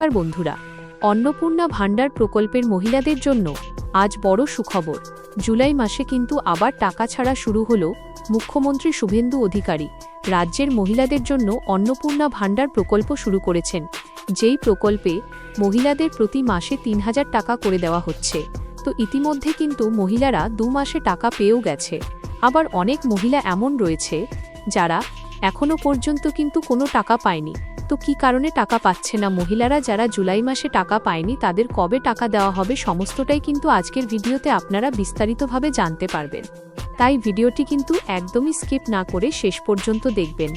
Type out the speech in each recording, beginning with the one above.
আর বন্ধুরা, অন্নপূর্ণা ভাণ্ডার প্রকল্পের মহিলাদের জন্য আজ বড় সুখবর। জুলাই মাসে কিন্তু আবার টাকা ছাড়া শুরু হলো। মুখ্যমন্ত্রী শুভেন্দু অধিকারী রাজ্যের মহিলাদের জন্য অন্নপূর্ণা ভাণ্ডার প্রকল্প শুরু করেছেন, যেই প্রকল্পে মহিলাদের প্রতি মাসে ৩,০০০ টাকা করে দেওয়া হচ্ছে। তো ইতিমধ্যে কিন্তু মহিলারা ২ মাসে টাকা পেয়েও গেছে। আবার অনেক মহিলা এমন রয়েছে যারা এখনও পর্যন্ত কিন্তু কোনো টাকা পায়নি। তো কী কারণে টাকা পাচ্ছে না মহিলারা? যারা জুলাই মাসে টাকা পায়নি তাদের কবে টাকা দেওয়া হবে সমস্তটাই কিন্তু আজকের ভিডিওতে আপনারা বিস্তারিতভাবে জানতে পারবেন। তাই ভিডিওটি কিন্তু একদমই স্কিপ না করে শেষ পর্যন্ত দেখবেন।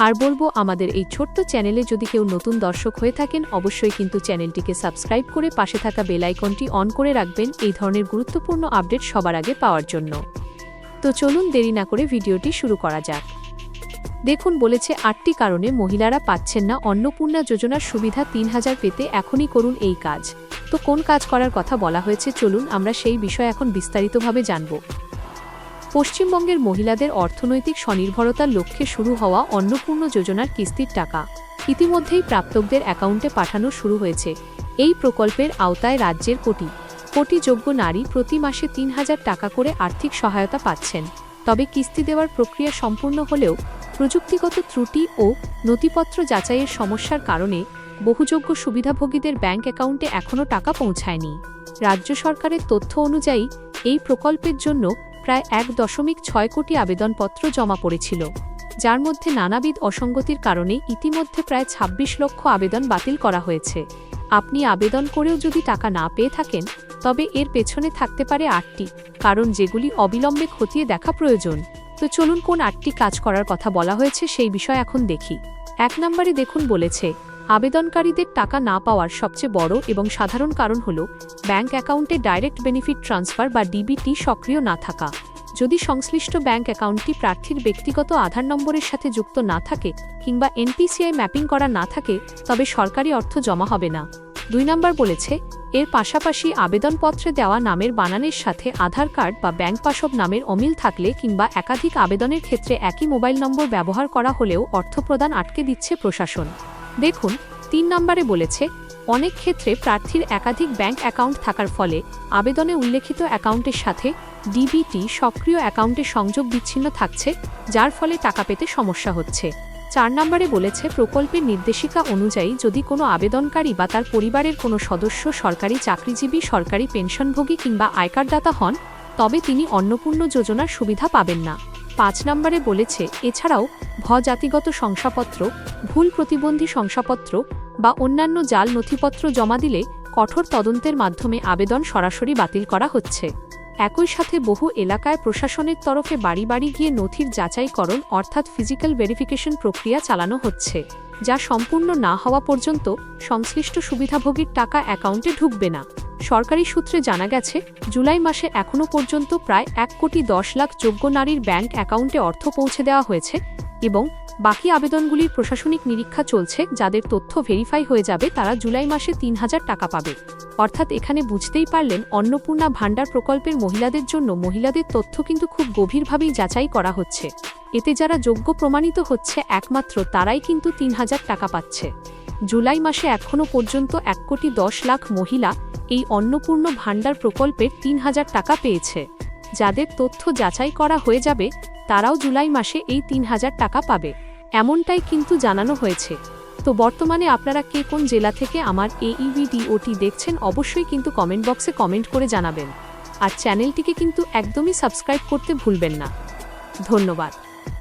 আর বলবো, আমাদের এই ছোট্ট চ্যানেলে যদি কেউ নতুন দর্শক হয়ে থাকেন অবশ্যই কিন্তু চ্যানেলটিকে সাবস্ক্রাইব করে পাশে থাকা বেল আইকনটি অন করে রাখবেন এই ধরনের গুরুত্বপূর্ণ আপডেট সবার আগে পাওয়ার জন্য। তো চলুন দেরি না করে ভিডিওটি শুরু করা যাক। দেখুন, বলেছে ৮টি কারণে মহিলারা পাচ্ছেন না অন্নপূর্ণা যোজনার সুবিধা। ৩,০০০ পেতে এখনই করুন এই কাজ। তো কোন কাজ করার কথা বলা হয়েছে চলুন আমরা সেই বিষয় এখন বিস্তারিতভাবে জানব। পশ্চিমবঙ্গের মহিলাদের অর্থনৈতিক স্বনির্ভরতার লক্ষ্যে শুরু হওয়া অন্নপূর্ণা যোজনার কিস্তির টাকা ইতিমধ্যেই প্রাপকদের অ্যাকাউন্টে পাঠানো শুরু হয়েছে। এই প্রকল্পের আওতায় রাজ্যের কোটি কোটি যোগ্য নারী প্রতি মাসে ৩,০০০ টাকা করে আর্থিক সহায়তা পাচ্ছেন। তবে কিস্তি দেওয়ার প্রক্রিয়া সম্পূর্ণ হলেও প্রযুক্তিগত ত্রুটি ও নথিপত্র যাচাইয়ের সমস্যার কারণে বহু যোগ্য সুবিধাভোগীদের ব্যাংক অ্যাকাউন্টে এখনও টাকা পৌঁছায়নি। রাজ্য সরকারের তথ্য অনুযায়ী এই প্রকল্পের জন্য প্রায় ১.৬ কোটি আবেদনপত্র জমা পড়েছিল, যার মধ্যে নানাবিধ অসঙ্গতির কারণে ইতিমধ্যে প্রায় ২৬ লক্ষ আবেদন বাতিল করা হয়েছে। আপনি আবেদন করেও যদি টাকা না পেয়ে থাকেন তবে এর পেছনে থাকতে পারে ৮টি কারণ, যেগুলি অবিলম্বে খতিয়ে দেখা প্রয়োজন। তো চলুন কোন ৮টি কাজ করার কথা বলা হয়েছে সেই বিষয় এখন দেখি। ১ নম্বরে দেখুন, বলেছে আবেদনকারীদের টাকা না পাওয়ার সবচেয়ে বড় এবং সাধারণ কারণ হল ব্যাংক অ্যাকাউন্টে ডাইরেক্ট বেনিফিট ট্রান্সফার বা ডিবিটি সক্রিয় না থাকা। যদি সংশ্লিষ্ট ব্যাংক অ্যাকাউন্টটি প্রার্থীর ব্যক্তিগত আধার নম্বরের সাথে যুক্ত না থাকে কিংবা এনপিসিআই ম্যাপিং করা না থাকে তবে সরকারি অর্থ জমা হবে না। ২ নম্বর বলেছে এর পাশাপাশি আবেদনপত্রে দেওয়া নামের বানানের সাথে আধার কার্ড বা ব্যাংক পাসবুক নামের অমিল থাকলে কিংবা একাধিক আবেদনের ক্ষেত্রে একই মোবাইল নম্বর ব্যবহার করা হলেও অর্থ প্রদান আটকে দিচ্ছে প্রশাসন। দেখুন, ৩ নম্বরে বলেছে অনেক ক্ষেত্রে প্রার্থীর একাধিক ব্যাংক অ্যাকাউন্ট থাকার ফলে আবেদনে উল্লেখিত অ্যাকাউন্টের সাথে ডিবিটি সক্রিয় অ্যাকাউন্টের সংযোগ বিচ্ছিন্ন থাকছে, যার ফলে টাকা পেতে সমস্যা হচ্ছে। ৪ নম্বরে বলেছে প্রকল্পের নির্দেশিকা অনুযায়ী যদি কোনো আবেদনকারী বা তার পরিবারের কোনো সদস্য সরকারি চাকরিজীবী, সরকারি পেনশনভোগী কিংবা আয়করদাতা হন তবে তিনি অন্নপূর্ণা যোজনার সুবিধা পাবেন না। ৫ নম্বরে বলেছে এছাড়াও জাতিগত শংসাপত্র, ভুল প্রতিবন্ধী শংসাপত্র বা অন্যান্য জাল নথিপত্র জমা দিলে কঠোর তদন্তের মাধ্যমে আবেদন সরাসরি বাতিল করা হচ্ছে। একই সাথে বহু এলাকায় প্রশাসনের তরফে বাড়ি বাড়ি গিয়ে নথির যাচাইকরণ অর্থাৎ ফিজিক্যাল ভেরিফিকেশন প্রক্রিয়া চালানো হচ্ছে, যা সম্পূর্ণ না হওয়া পর্যন্ত সংশ্লিষ্ট সুবিধাভোগীর টাকা অ্যাকাউন্টে ঢুকবে না। সরকারি সূত্রে জানা গেছে জুলাই মাসে এখনও পর্যন্ত প্রায় ১,১০,০০,০০০ যোগ্য নারীর ব্যাংক অ্যাকাউন্টে অর্থ পৌঁছে দেওয়া হয়েছে এবং বাকি আবেদনগুলির প্রশাসনিক নিরীক্ষা চলছে। যাদের তথ্য ভেরিফাই হয়ে যাবে তারা জুলাই মাসে ৩,০০০ টাকা পাবে। অর্থাৎ এখানে বুঝতেই পারলেন অন্নপূর্ণা ভাণ্ডার প্রকল্পের মহিলাদের জন্য মহিলাদের তথ্য কিন্তু খুব গভীরভাবেই যাচাই করা হচ্ছে। এতে যারা যোগ্য প্রমাণিত হচ্ছে একমাত্র তারাই কিন্তু ৩,০০০ টাকা পাচ্ছে। জুলাই মাসে এখনও পর্যন্ত ১,১০,০০,০০০ মহিলা এই অন্নপূর্ণা ভাণ্ডার প্রকল্পের ৩,০০০ টাকা পেয়েছে। যাদের তথ্য যাচাই করা হয়ে যাবে তারাও জুলাই মাসে এই ৩,০০০ টাকা পাবে, এমনটাই কিন্তু জানানো হয়েছে। তো বর্তমানে আপনারা কে কোন জেলা থেকে আমার এই ভিডিওটি দেখছেন অবশ্যই কিন্তু কমেন্ট বক্সে কমেন্ট করে জানাবেন। আর চ্যানেলটিকে কিন্তু একদমই সাবস্ক্রাইব করতে ভুলবেন না। ধন্যবাদ।